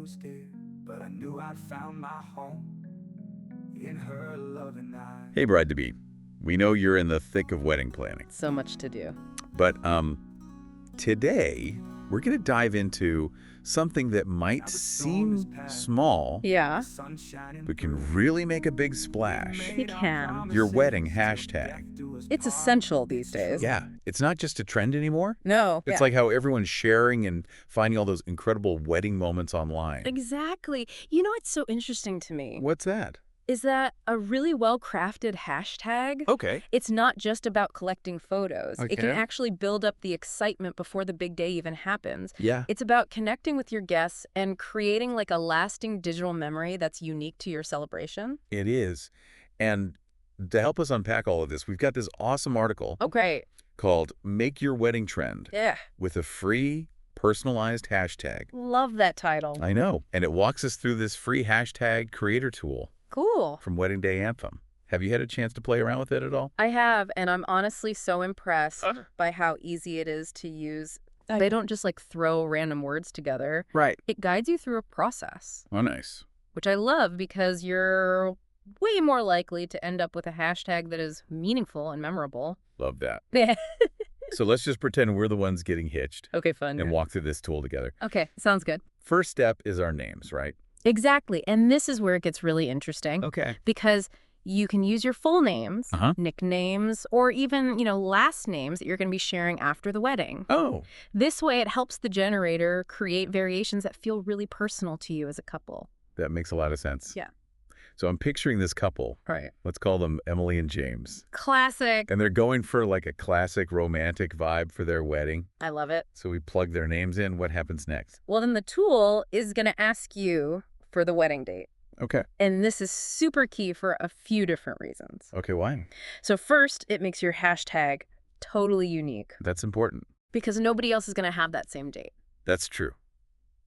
was dear, but I knew I'd found my home in her loving eyes. Hey, bride-to-be. We know you're in the thick of wedding planning. So much to do. But today, we're going to dive into something that might seem small, Yeah, but can really make a big splash. it can. Your wedding hashtag. It's essential these days. Yeah, it's not just a trend anymore. No. It's like how everyone's sharing and finding all those incredible wedding moments online. Exactly. You know what's so interesting to me? What's that? Is that a really well-crafted hashtag? Okay. It's not just about collecting photos. It can Okay. actually build up the excitement before the big day even happens. Yeah. It's about connecting with your guests and creating like a lasting digital memory that's unique to your celebration. It is. And to help us unpack all of this, we've got this awesome article Oh, great. called Make Your Wedding Trend Yeah. with a free personalized hashtag. Love that title. I know. And it walks us through this free hashtag creator tool Cool. from Wedding Day Anthem. Have you had a chance to play around with it at all? I have, and I'm honestly so impressed by how easy it is to use. They don't just like throw random words together. Right. It guides you through a process, Oh, nice. which I love because you're way more likely to end up with a hashtag that is meaningful and memorable. Love that. Yeah. So let's just pretend we're the ones getting hitched Okay, fun. and walk through this tool together. Okay, sounds good. First step is our names, right? Exactly. And this is where it gets really interesting Okay. because you can use your full names, nicknames, or even, last names that you're going to be sharing after the wedding. Oh, This way, it helps the generator create variations that feel really personal to you as a couple. that makes a lot of sense. Yeah. So I'm picturing this couple. Right. Let's call them Emily and James. Classic. And they're going for like a classic romantic vibe for their wedding. I love it. So we plug their names in. What happens next? Well, then the tool is going to ask you for the wedding date. Okay. And this is super key for a few different reasons. Okay, why? So first, it makes your hashtag totally unique That's important. because nobody else is going to have that same date. That's true.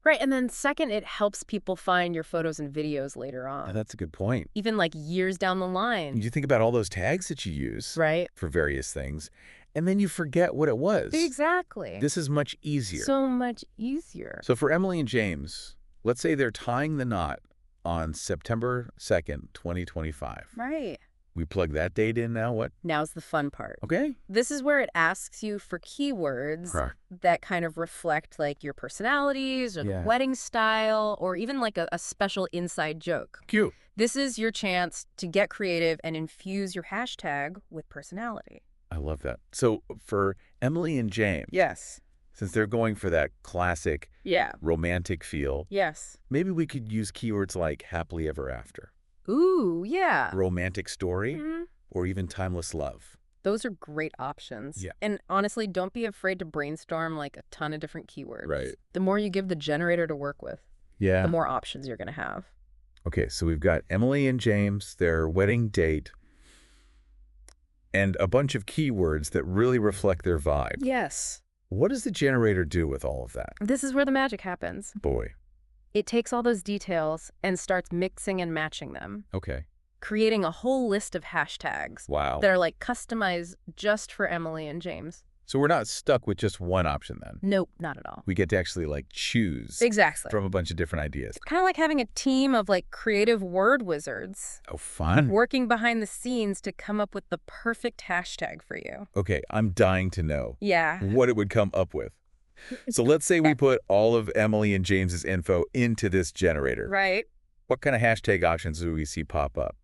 Right. And then second, it helps people find your photos and videos later Now, on, that's a good point. even like years down the line. You think about all those tags that you use Right. for various things, and then you forget what it was. Exactly. This is much easier. So much easier. So for Emily and James, let's say they're tying the knot on September 2nd, 2025. Right. We plug that date in now, what? Now's the fun part. Okay. This is where it asks you for keywords that kind of reflect like your personalities or the wedding style or even like a special inside joke. Cute. This is your chance to get creative and infuse your hashtag with personality. I love that. So for Emily and James, Yes. since they're going for that classic Yeah. romantic feel, Yes. maybe we could use keywords like happily ever after, Ooh, yeah. romantic story, Mhm. or even timeless love. Those are great options. Yeah. And honestly, don't be afraid to brainstorm like a ton of different keywords. Right. The more you give the generator to work with, Yeah. the more options you're going to have. Okay, so we've got Emily and James, their wedding date, and a bunch of keywords that really reflect their vibe. Yes. What does the generator do with all of that? This is where the magic happens. Boy. It takes all those details and starts mixing and matching them, Okay. creating a whole list of hashtags Wow. that are like customized just for Emily and James. So we're not stuck with just one option then. Nope, not at all. We get to actually like choose Exactly. from a bunch of different ideas. Kind of like having a team of like creative word wizards Oh, fun. working behind the scenes to come up with the perfect hashtag for you. Okay, I'm dying to know Yeah. what it would come up with. So let's say we put all of Emily and James's info into this generator. Right. What kind of hashtag options do we see pop up?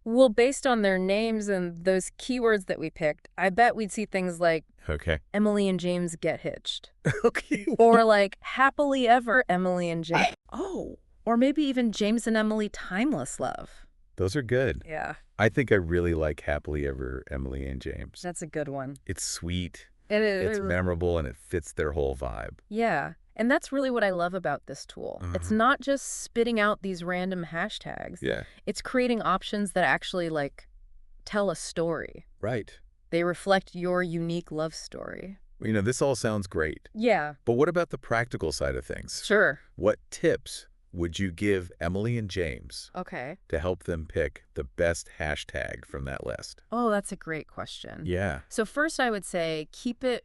Well, based on their names and those keywords that we picked, I bet we'd see things like Okay. Emily and James get hitched. Okay. Or like happily ever Emily and James. Oh, Or maybe even James and Emily timeless love. those are good. Yeah. I think I really like Happily Ever Emily and James. That's a good one. It's sweet, It is. it's memorable, and it fits their whole vibe. Yeah. And that's really what I love about this tool. It's not just spitting out these random hashtags. Yeah. It's creating options that actually like tell a story. Right. They reflect your unique love story. You know, this all sounds great. Yeah. But what about the practical side of things? Sure. What tips would you give Emily and James Okay. to help them pick the best hashtag from that list? Oh, that's a great question. Yeah. So first I would say keep it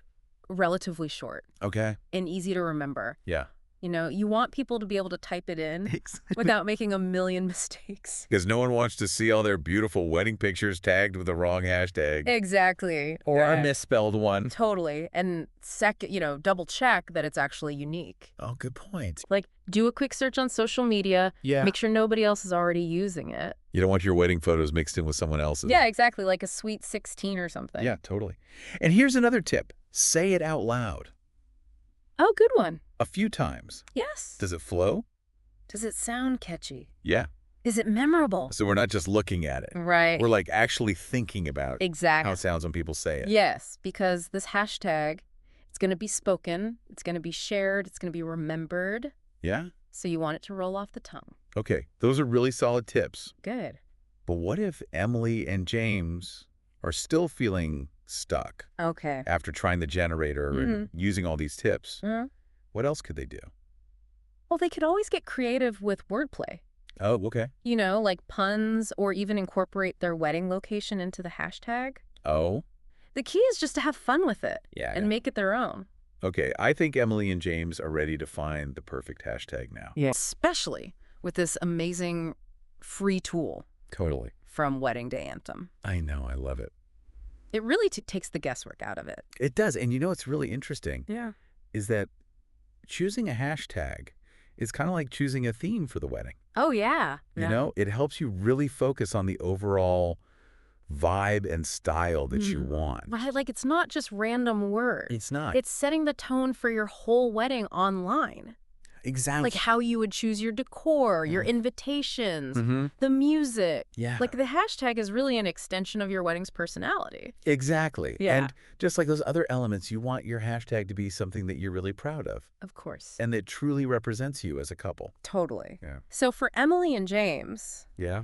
relatively short Okay. and easy to remember. Yeah. You know, you want people to be able to type it in without making a million mistakes. Because no one wants to see all their beautiful wedding pictures tagged with the wrong hashtag. Exactly. Or a misspelled one. Totally. And second, double check that it's actually unique. Oh, good point. Like, do a quick search on social media. Yeah. Make sure nobody else is already using it. You don't want your wedding photos mixed in with someone else's. Yeah, exactly. Like a sweet 16 or something. Yeah, totally. And here's another tip. Say it out loud. Oh, good one. A few times. Yes. Does it flow? Does it sound catchy? Yeah. Is it memorable? So we're not just looking at it. Right. We're like actually thinking about exactly how it sounds when people say it. Yes, because this hashtag, it's going to be spoken, it's going to be shared, it's going to be remembered. Yeah? So you want it to roll off the tongue. Okay, those are really solid tips. Good. But what if Emily and James are still feeling stuck Okay. after trying the generator and using all these tips? Mm-hmm. What else could they do? Well, they could always get creative with wordplay. Oh, okay. Like puns, or even incorporate their wedding location into the hashtag. Oh? The key is just to have fun with it. Yeah. And make it their own. Okay, I think Emily and James are ready to find the perfect hashtag now. Yeah. Especially with this amazing free tool. Totally. From Wedding Day Anthem. I know, I love it. It really takes the guesswork out of it. It does, and what's really interesting? Yeah. Is that choosing a hashtag is kind of like choosing a theme for the wedding. Oh, yeah. It helps you really focus on the overall vibe and style that you want. Right, like it's not just random words. It's not. It's setting the tone for your whole wedding online. Exactly. Like how you would choose your decor, your invitations, the music. Yeah. Like the hashtag is really an extension of your wedding's personality. Exactly. Yeah. And just like those other elements, you want your hashtag to be something that you're really proud of. Of course. And that truly represents you as a couple. Totally. Yeah. So for Emily and James, Yeah.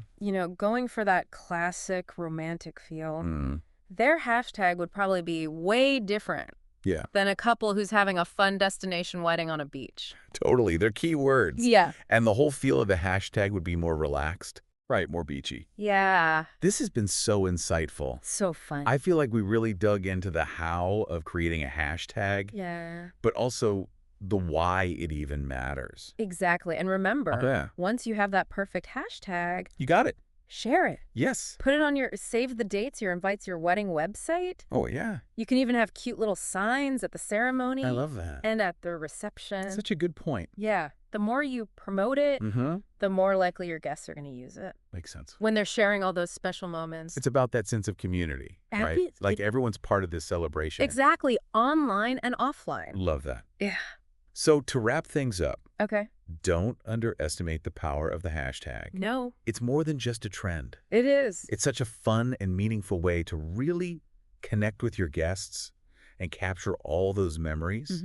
Going for that classic romantic feel, their hashtag would probably be way different. Yeah. Than a couple who's having a fun destination wedding on a beach. Totally. They're key words. Yeah. And the whole feel of the hashtag would be more relaxed. Right, more beachy. Yeah. This has been so insightful. So fun. I feel like we really dug into the how of creating a hashtag. Yeah. But also the why it even matters. Exactly. And remember, once you have that perfect hashtag, you got it. Share it. Yes. Put it on save the dates, your invites, your wedding website. Oh, yeah. You can even have cute little signs at the ceremony. I love that. And at the reception. Such a good point. Yeah. The more you promote it, the more likely your guests are going to use it. Makes sense. When they're sharing all those special moments. It's about that sense of community, right? Like everyone's part of this celebration. Exactly. Online and offline. Love that. Yeah. So to wrap things up. Okay. Don't underestimate the power of the hashtag. No. It's more than just a trend. It is. It's such a fun and meaningful way to really connect with your guests and capture all those memories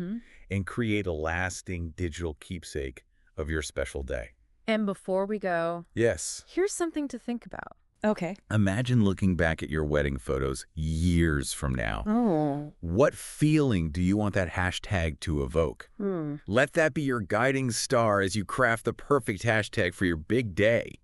and create a lasting digital keepsake of your special day. And before we go, yes, here's something to think about. Okay. Imagine looking back at your wedding photos years from now. Oh. What feeling do you want that hashtag to evoke? Let that be your guiding star as you craft the perfect hashtag for your big day.